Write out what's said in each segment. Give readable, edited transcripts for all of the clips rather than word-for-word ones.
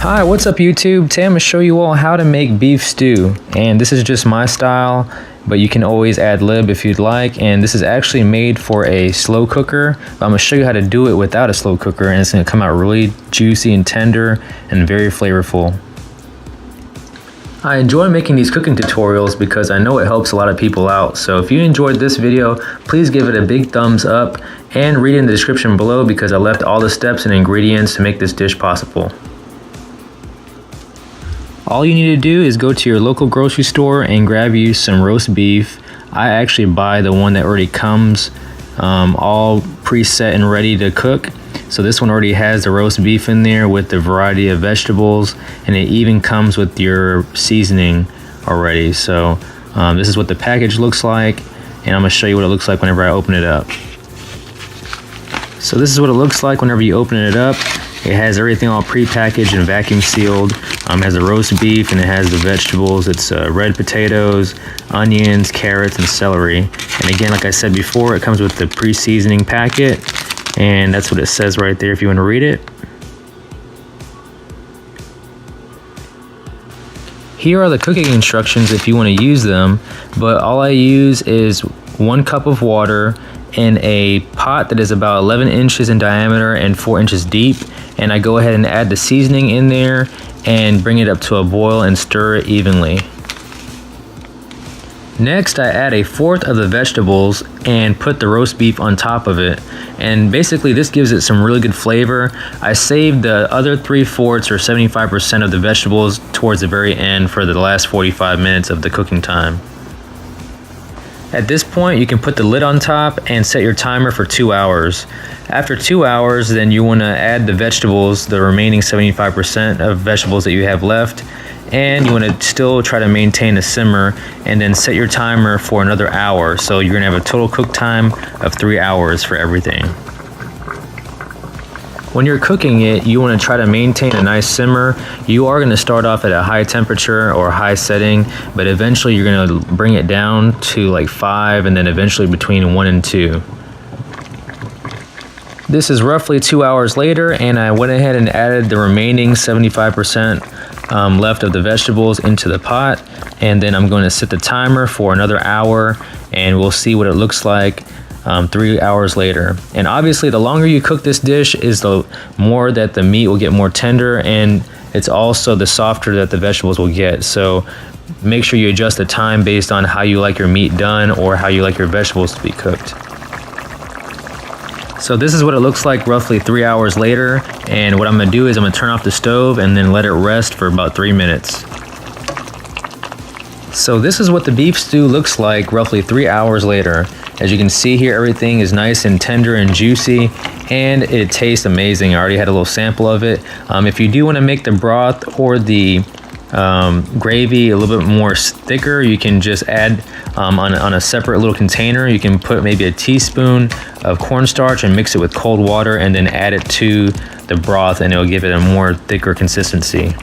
Hi, what's up YouTube? Today I'm going to show you all how to make beef stew, and this is just my style, but you can always ad lib if you'd like. And this is actually made for a slow cooker. I'm going to show you how to do it without a slow cooker, and it's going to come out really juicy and tender and very flavorful. I enjoy making these cooking tutorials because I know it helps a lot of people out. So if you enjoyed this video, please give it a big thumbs up and read in the description below because I left all the steps and ingredients to make this dish possible. All you need to do is go to your local grocery store and grab you some roast beef. I actually buy the one that already comes all preset and ready to cook. So this one already has the roast beef in there with the variety of vegetables, and it even comes with your seasoning already. So this is what the package looks like, and I'm gonna show you what it looks like whenever I open it up. So this is what it looks like whenever you open it up. It has everything all pre-packaged and vacuum sealed. It has the roast beef and it has the vegetables. It's red potatoes, onions, carrots, and celery. And again, like I said before, it comes with the pre-seasoning packet, and that's what it says right there if you want to read it. Here are the cooking instructions if you want to use them, but all I use is 1 cup of water in a pot that is about 11 inches in diameter and 4 inches deep, and I go ahead and add the seasoning in there and bring it up to a boil and stir it evenly. Next, I add 1/4 of the vegetables and put the roast beef on top of it, and basically this gives it some really good flavor. I saved the other 3/4 or 75% of the vegetables towards the very end for the last 45 minutes of the cooking time. At this point, you can put the lid on top and set your timer for 2 hours. After 2 hours, then you want to add the vegetables, the remaining 75% of vegetables that you have left, and you want to still try to maintain a simmer and then set your timer for another hour. So you're going to have a total cook time of 3 hours for everything. When you're cooking it, you want to try to maintain a nice simmer. You are going to start off at a high temperature or high setting, but eventually you're going to bring it down to like 5 and then eventually between 1 and 2. This is roughly 2 hours later, and I went ahead and added the remaining 75% left of the vegetables into the pot, and then I'm going to set the timer for another hour, and we'll see what it looks like 3 hours later. And obviously the longer you cook this dish is the more that the meat will get more tender, and it's also the softer that the vegetables will get. So make sure you adjust the time based on how you like your meat done or how you like your vegetables to be cooked. So this is what it looks like roughly 3 hours later, and what I'm going to do is I'm going to turn off the stove and then let it rest for about 3 minutes. So this is what the beef stew looks like roughly 3 hours later. As you can see here, everything is nice and tender and juicy, and it tastes amazing. I already had a little sample of it. If you do want to make the broth or the gravy a little bit more thicker, you can just add on a separate little container. You can put maybe a teaspoon of cornstarch and mix it with cold water and then add it to the broth, and it'll give it a more thicker consistency.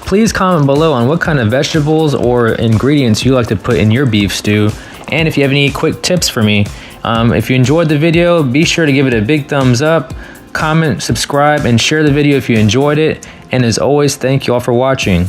Please comment below on what kind of vegetables or ingredients you like to put in your beef stew, and if you have any quick tips for me. If you enjoyed the video, be sure to give it a big thumbs up, comment, subscribe, and share the video if you enjoyed it. And as always, thank you all for watching.